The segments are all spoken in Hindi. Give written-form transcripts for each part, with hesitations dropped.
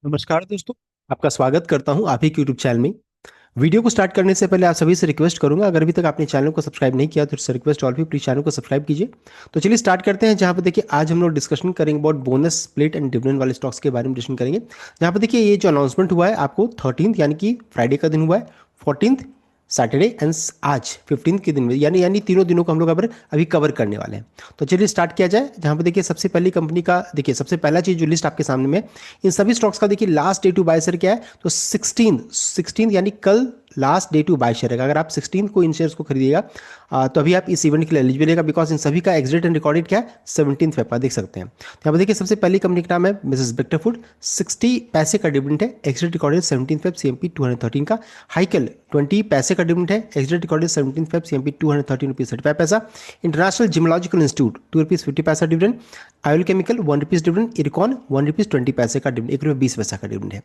नमस्कार दोस्तों। आपका स्वागत करता हूं आप ही के यूट्यूब चैनल में। वीडियो को स्टार्ट करने से पहले आप सभी से रिक्वेस्ट करूंगा, अगर अभी तक आपने चैनल को सब्सक्राइब नहीं किया तो रिक्वेस्ट ऑल भी प्लीज चैनल को सब्सक्राइब कीजिए। तो चलिए स्टार्ट करते हैं। जहां पर देखिए आज हम लोग डिस्कशन करेंगे about bonus split and dividend वाले स्टॉक्स के बारे में डिस्कशन करेंगे। जहां पर देखिए ये जो अनाउंसमेंट हुआ है आपको 13th यानी कि फ्राइडे का दिन हुआ है, 14th सैटरडे एंड आज 15th के दिन में, यानी तीनों दिनों को हम लोग अभी कवर करने वाले हैं। तो चलिए स्टार्ट किया जाए। जहां पर देखिए सबसे पहली कंपनी का देखिए सबसे पहला चीज जो लिस्ट आपके सामने में है, इन सभी स्टॉक्स का देखिए last day to buy sir क्या है, तो 16 यानी कल last day to buy share है। अगर आप 16 को इन शेयर्स को खरीदिएगा तो अभी आप इस इवेंट के लिए एलिजिबल है, बिकॉज इन सभी का एग्जिट एंड रिकॉर्डेड क्या है 17 फेब का देख सकते हैं। तो यहाँ पर देखिए सबसे पहली कंपनी का नाम है मिसेस बेक्टर फूड, 60 पैसे का डिविडेंड है, एग्जिट रिकॉर्डेड 17 फेब सीएमपी 213 का। हाइकल 20 पैसे का डिविडेंड है, exit recorded 17 Feb CMP 213 rupees 35 पैसा। इंटरनेशनल जियोलॉजिकल इंस्टीट्यूट 2 रुपीज 50 पैसा dividend. Oil chemical 1 rupees dividend. IRCON 1 rupees 20 पैसे का डिविडेंड, 1 रुपये 20 पैसा का डिविडेंड है।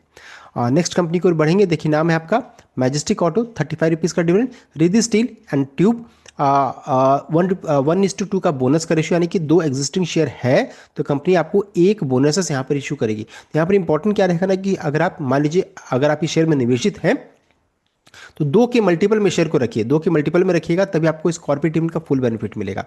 नेक्स्ट कंपनी को बढ़ेंगे, देखिए नाम है आपका मैजेस्टिक ऑटो, 35 रुपीज का dividend. Riddhi steel and tube 1:2 का बोनस का रेशियो, यानी कि 2 एग्जिस्टिंग शेयर है तो कंपनी आपको एक बोनस यहाँ पर इशू करेगी। यहाँ पर इंपॉर्टेंट क्या रहेगा ना कि अगर आप मान लीजिए अगर आप इस शेयर में निवेशित हैं तो 2 के मल्टीपल में शेयर को रखिए, 2 के मल्टीपल में रखिएगा तभी आपको इस कॉर्पोरेट डिविडेंड का फुल बेनिफिट मिलेगा।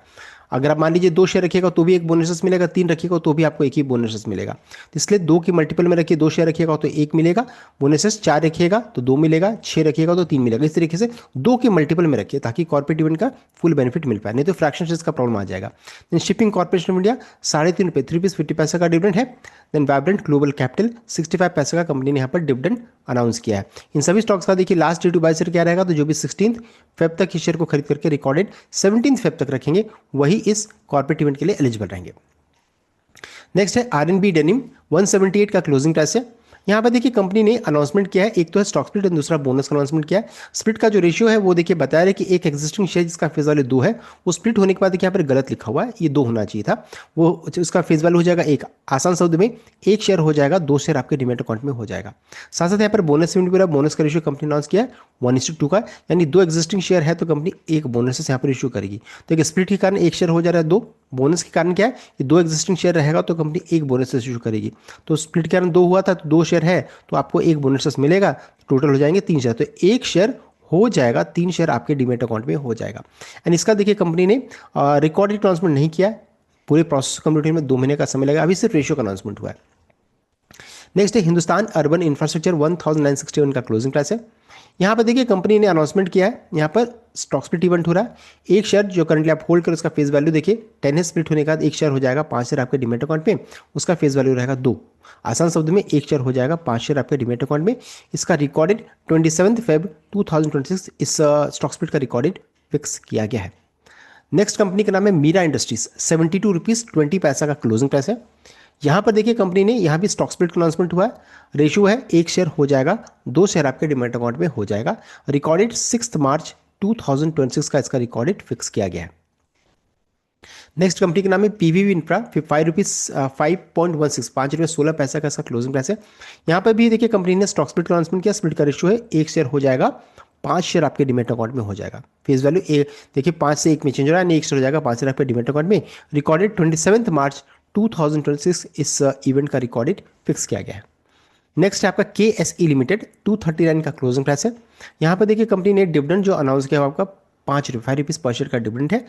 अगर आप मान लीजिए 2 शेयर रखिएगा तो भी एक बोनस मिलेगा, 3 रखिएगा तो भी आपको एक ही बोनस मिलेगा। तो इसलिए 2 के मल्टीपल में रखिए, 2 शेयर रखिएगा तो 1 मिलेगा बोनस, 4 रखिएगा तो 2 मिलेगा, 6 रखिएगा तो 3 मिलेगा। इस तरीके से 2 के मल्टीपल में रखिए ताकि कॉर्पोरेट डिविडेंड का फुल बेनिफिट मिल पाए, नहीं तो फ्रैक्शन शेयर्स का प्रॉब्लम आ जाएगा। Then shipping corporation of India 3.5 रुपये 3 रुपीज 50 पैसा का डिविडेंड है। देन वाइब्रेंट ग्लोबल कैपिटल 65 पैसे का कंपनी ने यहाँ पर डिविडेंड अनाउंस किया है। इन सभी स्टॉक्स का देखिए last day to buy share क्या रहेगा, तो जो भी 16 फेब तक इस शेयर को खरीद करके रिकॉर्डेड 17 फेब तक रखेंगे वही इस कॉर्पोरेट इवेंट के लिए एलिजिबल रहेंगे। नेक्स्ट है आर एन बी डेनिम, 178 का क्लोजिंग प्राइस है। यहाँ पर देखिए कंपनी ने अनाउंसमेंट किया है, एक तो है स्टॉक स्प्लिट और दूसरा बोनस का अनाउंसमेंट किया है। स्प्लिट का जो रेशियो है वो देखिए बताया है कि एक एग्जिस्टिंग शेयर जिसका फेस वैल्यू 2 है, वो स्प्लिट होने के बाद देखिए यहाँ पर गलत लिखा हुआ है, ये 2 होना चाहिए था। वो उसका फेस वैल्यू हो जाएगा 1, आसान शब्द में 1 शेयर हो जाएगा, 2 शेयर आपके डिमेट अकाउंट में हो जाएगा। साथ साथ यहाँ पर बोनस इवेंट भी, बोनस का रेशियो कंपनी अनाउंस किया है 1:2 का, यानी 2 एग्जिस्टिंग शेयर है तो कंपनी एक बोनस यहाँ पर इशू करेगी। तो एक स्प्लिट के कारण 1 शेयर हो जा रहा है 2, बोनस के कारण क्या है कि 2 एग्जिस्टिंग शेयर रहेगा तो कंपनी एक बोनस इशू करेगी। तो स्प्लिट के कारण 2 हुआ था तो 2 शेयर है तो आपको एक बोनस मिलेगा, टोटल हो जाएंगे 3 शेयर, तो 1 शेयर हो जाएगा, 3 शेयर आपके डीमेट अकाउंट में हो जाएगा। एंड इसका देखिए कंपनी ने रिकॉर्डेड अनाउंसमेंट नहीं किया है, पूरे प्रोसेस कंप्लीट होने में 2 महीने का समय लगेगा, अभी सिर्फ रेशियो का अनाउंसमेंट हुआ है। नेक्स्ट है हिंदुस्तान अर्बन इंफ्रास्ट्रक्चर, 1961 का क्लोजिंग प्राइस है। यहाँ पर देखिए कंपनी ने अनाउंसमेंट किया है, यहाँ पर स्टॉक स्प्लिट इवेंट हो रहा है। एक शेयर जो करंटली आप होल्ड करें उसका फेस वैल्यू देखिए 10 है, स्प्लिट होने के बाद एक शेयर हो जाएगा 5 शेयर आपके डिमेट अकाउंट में, उसका फेस वैल्यू रहेगा 2। आसान शब्द में एक शेयर हो जाएगा 5 शेयर आपके डिमेट अकाउंट में। इसका रिकॉर्डेड 27 फेब 2026 इस स्टॉक स्प्लिट का रिकॉर्डेड फिक्स किया गया है। नेक्स्ट कंपनी का नाम है मीरा इंडस्ट्रीज, 72 रुपीज 20 पैसा का क्लोजिंग प्राइस है। यहाँ पर देखिए कंपनी ने यहाँ भी स्टॉक स्प्लिट का अनाउंसमेंट हुआ है, रेशियो है 1 शेयर हो जाएगा, 2 शेयर आपके डिमेट अकाउंट में हो जाएगा। रिकॉर्डेड 6 मार्च 2026 का इसका रिकॉर्डेड फिक्स किया गया है। नेक्स्ट कंपनी का नाम है पीवीवी इंफ्रा, 5 रुपीज 5.16 5 रुपये 16 पैसा का इसका क्लोजिंग प्राइस है। यहाँ पर भी देखिए कंपनी ने स्टॉक स्प्लिट का अनाउंसमेंट किया, स्प्लिट का रेशियो है 1 शेयर हो जाएगा, 5 शेयर आपके डिमेट अकाउंट में हो जाएगा। फेस वैल्यू देखिए 5 से 1 में चेंज हो रहा है, 1 शेयर हो जाएगा, 5 शेयर आपके डिमेट अकाउंट में। रिकॉर्डेड 27 मार्च 2026 इस इवेंट का रिकॉर्डेड फिक्स किया गया है। नेक्स्ट है आपका के एस ई लिमिटेड, 239 का क्लोजिंग प्राइस है। यहाँ पर देखिए कंपनी ने डिविडेंड जो अनाउंस किया आपका 5 रुपीज़ पर शेयर का डिविडेंड है।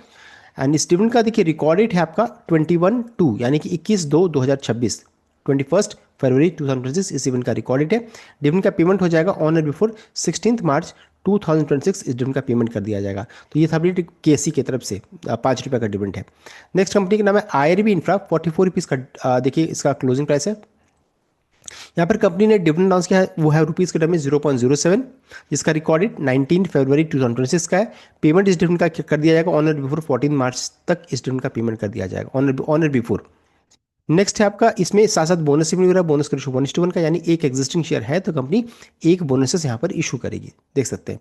एंड इस डिविडेंड का देखिए रिकॉर्डेड है आपका 21/2 यानी कि 21/2/2026, 21 फरवरी 2026 इस इवेंट का रिकॉर्डेड है। डिविडेंड का पेमेंट हो जाएगा ऑन और बिफोर 16 मार्च 2026 इस डिविडेंड का पेमेंट कर दिया जाएगा। तो ये था अपडेट केसी की तरफ से 5 रुपये का डिविडेंड है। नेक्स्ट कंपनी का नाम है आईआरबी इंफ्रा, 44 रुपीज़ का देखिए इसका क्लोजिंग प्राइस है। यहाँ पर कंपनी ने डिविडेंड अनाउंस किया है, वो है रुपीज़ के टर्म में 0.07, जिसका रिकॉर्डेड 19 फरवरी 2026 का है। पेमेंट इस डिविडेंड का कर दिया जाएगा ऑन और बिफोर 14 मार्च तक इस डिविडेंड का पेमेंट कर दिया जाएगा ऑन और बिफोर। नेक्स्ट है आपका इसमें साथ साथ बोनस भी मिल रहा है, बोनस का रेशियो 1:1 का, यानी एक एग्जिस्टिंग शेयर है तो कंपनी एक बोनस यहाँ पर इशू करेगी, देख सकते हैं।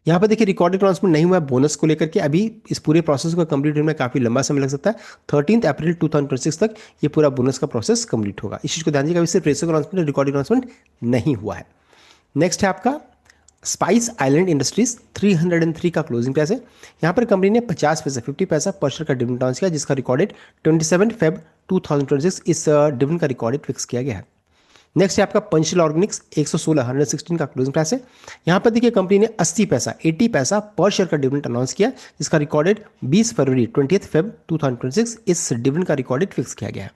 यहाँ पर देखिए रिकॉर्डेड अनाउंसमेंट नहीं हुआ है बोनस को लेकर के, अभी इस पूरे प्रोसेस को कंप्लीट होने में काफी लंबा समय लग सकता है। 13 अप्रैल 2026 तक ये पूरा बोनस का प्रोसेस कंप्लीट होगा, इस चीज को ध्यान दीजिएगा। सिर्फ रेशियो का अनाउंसमेंट, रिकॉर्डेड अनाउंसमेंट नहीं हुआ है। नेक्स्ट है आपका स्पाइस आइलैंड इंडस्ट्रीज, 303 का क्लोजिंग प्राइस है। यहाँ पर कंपनी ने 50 पैसा 50 पैसा पर शेयर का डिविडेंड अनाउंस किया, जिसका रिकॉर्डेड 27 फेब 2026 इस डिविडेंड का रिकॉर्डेड फिक्स किया गया है। नेक्स्ट है आपका पंचशील ऑर्गेनिक्स 116 116 का क्लोजिंग प्राइस है। यहाँ पर देखिए कंपनी ने 80 पैसा 80 पैसा पर शेयर का डिविडेंड अनाउंस किया, जिसका रिकॉर्डेड 20 फरवरी 20 फेब 2026 इस डिविडेंड का रिकॉर्डेड फिक्स किया गया है।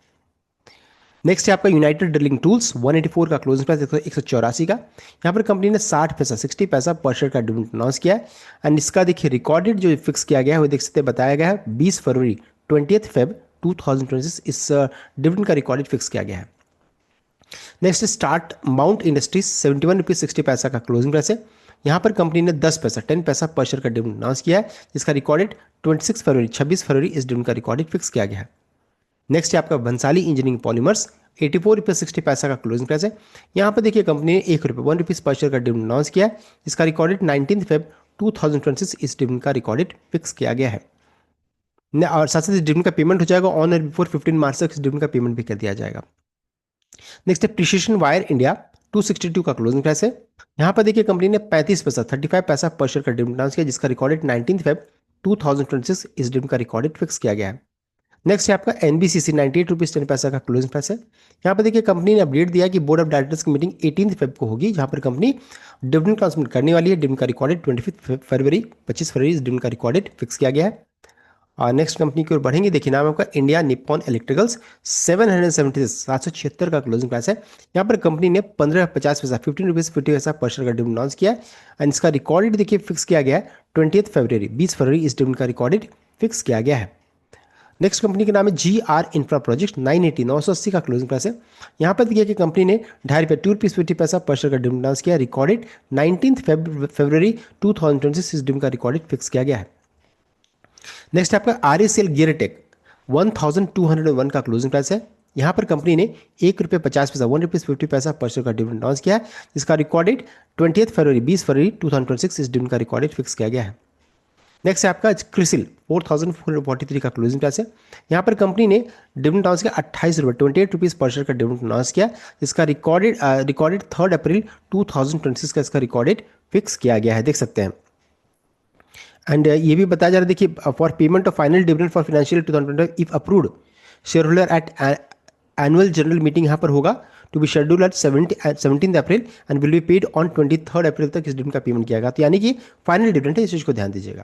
नेक्स्ट है आपका यूनाइटेड ड्रिलिंग टूल्स 184 का क्लोजिंग प्राइस 184 का। यहाँ पर कंपनी ने 60 पैसा 60 पैसा पर शेयर का डिविडेंड अनाउंस किया है एंड इसका देखिए रिकॉर्डेड जो फिक्स किया गया है वो देख सकते हैं बताया गया है 20 फरवरी 20 फेब 2026 इस डिविडेंड का रिकॉर्डेड फिक्स किया गया है। Next start mount industries 71 rupees 60 पैसा का क्लोजिंग प्राइस है। यहाँ पर कंपनी ने 10 पैसा 10 पैसा पर शेयर का डिविडेंड अनाउंस किया है, जिसका रिकॉर्डेड 26 फरवरी इस डिविडेंड का रिकॉर्डेड फिक्स किया गया है। नेक्स्ट है आपका बंसाली इंजीनियरिंग पॉलीमर्स 84 रुपये 60 पैसा का क्लोजिंग प्राइस है। यहाँ पर देखिए कंपनी ने 1 रुपये पर शेयर का डिविडेंड अनाउंस किया है, जिसका रिकॉर्डेड 19 फेब 2026 इस डिविडेंड का रिकॉर्डेड फिक्स किया गया है। और साथ साथ इस डिविडेंड का पेमेंट हो जाएगा ऑन और बिफोर 15 मार्च तक इस डिविडेंड का पेमेंट भी कर दिया जाएगा। नेक्स्ट है प्रिसिशन वायर इंडिया 262 का क्लोजिंग प्राइस है। यहाँ पर देखिए कंपनी ने 35 पैसा 35 पैसा पर शेयर का डिविडेंड अनाउंस किया, जिसका रिकॉर्डेड 19 फेब 2026 इस डिविडेंड का रिकॉर्डेड फिक्स किया गया है। नेक्स्ट है आपका एनबीसीसी 98 रुपीज 10 पैसा का क्लोजिंग प्राइस है। यहाँ पर देखिए कंपनी ने अपडेट दिया कि बोर्ड ऑफ डायरेक्टर्स की मीटिंग 18 फेब को होगी, जहाँ पर कंपनी डिविडेंड ट्रांसमिट करने वाली है। डिविडेंड का रिकॉर्डेड 25 फरवरी इस डिविडेंड का रिकॉर्डेड फिक्स किया गया है। और नेक्स्ट कंपनी की ओर बढ़ेंगे, देखिए नाम आपका इंडिया निप्पॉन इलेक्ट्रिकल्स 776 का क्लोजिंग प्राइस है। यहाँ पर कंपनी ने 15.50 पैसा 15 रुपीज 50 पैसा पर शेयर का डिविडेंड अनाउंस किया है एंड इसका रिकॉर्डेड देखिए फिक्स किया गया है 20 फरवरी इस डिविडेंड का रिकॉर्डेड फिक्स किया गया है। नेक्स्ट कंपनी का नाम है GR इंफ्रा प्रोजेक्ट 980 का क्लोजिंग प्राइस है। यहाँ पर देखिए कि कंपनी ने 2.5 रुपये 2 पैसा पर शेयर का डिविडेंड अनाउंस किया, रिकॉर्डेड 19 फरवरी 2026 इस डिविडेंड का रिकॉर्डेड फिक्स किया गया है। नेक्स्ट है आपका RACL गियरटेक 1201 का क्लोजिंग प्राइस है। यहाँ पर कंपनी ने 1 रुपये 50 पैसा 1 रुपीज 50 पैसा पर शेयर का डिविडेंड अनाउंस किया है, जिसका रिकॉर्डेड 20 फरवरी 2026 इस डिविडेंड का रिकॉर्डेड फिक्स किया गया है। नेक्स्ट है आपका क्रिसिल 4443 का क्लोजिंग प्राइस है। यहाँ पर कंपनी ने डिविडेंड अनाउंस किया 28 रुपये 28 रुपीज पर शेयर का डिविडेंड अनाउंस किया, जिसका रिकॉर्डेड 3 अप्रैल 2026 का इसका रिकॉर्डेड फिक्स किया गया है, देख सकते हैं। एंड ये भी बताया जा रहा है देखिए for payment of final dividend for financial 2025 if approved share holder at annual general meeting यहाँ पर होगा to be schedule at 17 April and will be paid on 23 April तक इस डिविडेंड का पेमेंट किया गया, तो यानी कि फाइनल डिविडेंड है, इस चीज़ को ध्यान दीजिएगा।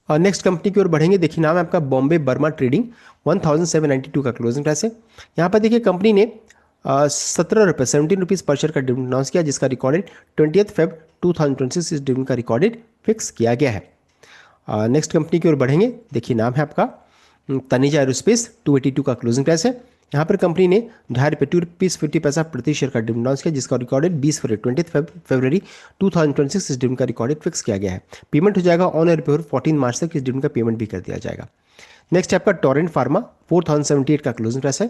और नेक्स्ट कंपनी की ओर बढ़ेंगे, देखिए नाम है आपका बॉम्बे बर्मा ट्रेडिंग 1792 का क्लोजिंग प्राइस है। यहाँ पर देखिए कंपनी ने 17 रुपीज पर शेयर का डिविडेंड अनाउंस किया, जिसका रिकॉर्डेड 20 फेब 2026 इस डिविडेंड का रिकॉर्डेड फिक्स किया गया है। नेक्स्ट कंपनी की ओर बढ़ेंगे, देखिए नाम है आपका तनेजा एरोस्पेस 282 का क्लोजिंग प्राइस है। यहाँ पर कंपनी ने 2.5 रुपये 50 पैसा प्रति शेयर का डिविडेंड अनाउंस किया, जिसका रिकॉर्डेड 20 फरवरी 2026 इस डिविडेंड का रिकॉर्डेड फिक्स किया गया है। पेमेंट हो जाएगा ऑन और बिफोर 14 मार्च तक इस डिविडेंड का पेमेंट भी कर दिया जाएगा। नेक्स्ट आपका टोरेंट फार्मा 4078 का क्लोजिंग प्राइस है।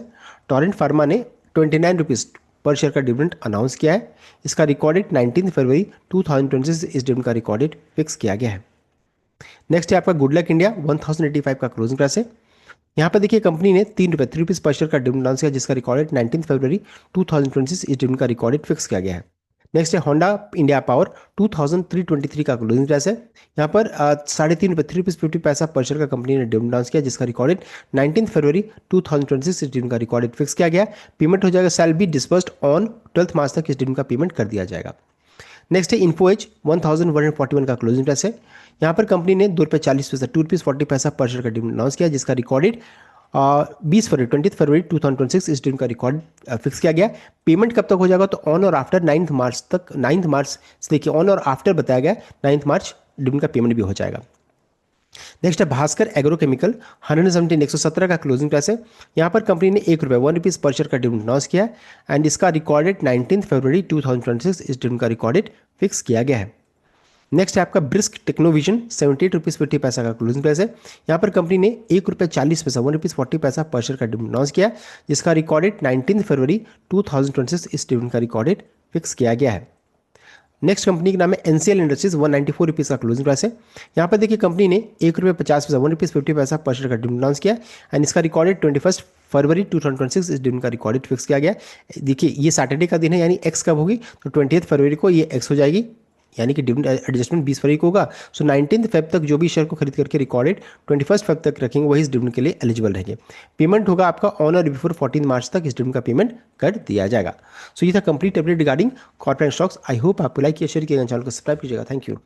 टोरेंट फार्मा ने 29 रुपीज़ पर शेयर का डिविडेंड अनाउंस किया है, इसका रिकॉर्डेड 19 फरवरी 2026 इस डिविडेंड का रिकॉर्डेड फिक्स किया गया है। नेक्स्ट है आपका गुडलक इंडिया 1085 का क्लोजिंग प्राइस है। यहाँ पर देखिए कंपनी ने 3 रुपीज़ पर शेयर का डिविडेंड अनाउंस किया, जिसका रिकॉर्डेड 19 फरवरी 2026 इस डिविडेंड का रिकॉर्डेड फिक्स किया गया है। नेक्स्ट है होंडा इंडिया पावर 2323 का क्लोजिंग प्राइस है। यहाँ पर 3.5 रुपये 50 पैसा पर शेयर का कंपनी ने डिविडेंड अनाउंस किया, जिसका रिकॉर्डेड 19 फरवरी 2026 इस डिविडेंड का रिकॉर्डेड फिक्स किया गया। पेमेंट हो जाएगा शैल बी डिस्बर्स्ड ऑन 12 मार्च तक इस डिविडेंड का पेमेंट कर दिया जाएगा। नेक्स्ट है इन्फोएज 1141 का क्लोजिंग प्राइस है। यहाँ पर कंपनी ने 2 रुपये 40 पैसा 2 रुपीज़ 40 पैसा पर शेयर का डिविडेंड अनाउंस किया, जिसका रिकॉर्डेड 20 फरवरी 2026 इस दिन का रिकॉर्ड फिक्स किया गया। पेमेंट कब तक हो जाएगा, तो ऑन और आफ्टर 9 मार्च तक, 9 मार्च से देखिए ऑन और आफ्टर बताया गया, 9 मार्च डिविडेंड का पेमेंट भी हो जाएगा। नेक्स्ट है भास्कर एग्रोकेमिकल 117 का क्लोजिंग प्राइस है। यहाँ पर कंपनी ने 1 रुपये पर शेयर का डिविडेंड अनाउंस किया एंड इसका रिकॉर्डेड 19 फरवरी 2026 इस डिविडेंड का रिकॉर्डेड फिक्स किया गया है। नेक्स्ट है आपका ब्रिस्क टेक्नोविजन 78 रुपीज़ 50 पैसा का क्लोजिंग प्राइस है। यहाँ पर कंपनी ने 1 रुपये 40 पैसा 1 रुपीज़ 40 पैसा पर शेयर का डिविडेंड अनाउंस किया, जिसका रिकॉर्डेड 19 फरवरी 2026 इस डिविडेंड का रिकॉर्डेड फिक्स किया गया है। नेक्स्ट कंपनी का नाम है NCL इंडस्ट्रीज 194 रुपीज़ का क्लोजिंग प्राइस है। यहाँ पर देखिए कंपनी ने 1 रुपये 50 पैसा 1 रुपीज़ 50 पैसा पर शेयर का डिविडेंड अनाउंस किया एंड इसका रिकॉर्डेड 21 फरवरी 2026 इस डिविडेंड का रिकॉर्डेड फिक्स किया गया। देखिए ये सैटरडे का दिन है, यानी एक्स कब होगी, तो 20 फरवरी को ये एक्स हो जाएगी, यानी कि डिविडेंड एडजस्टमेंट 20 फरवरी को होगा। सो 19 फेब तक जो भी शेयर को खरीद करके रिकॉर्डेड 21 फेब तक रखेंगे वही इस डिविडेंड के लिए एलिजिबल रहेंगे। पेमेंट होगा आपका ऑन और बिफोर 14 मार्च तक इस डिविडेंड का पेमेंट कर दिया जाएगा। सो ये था complete update regarding corporate stocks. I hope आपको लाइक किया, शेयर किया, चैनल को सब्सक्राइब कीजिएगा। Thank you.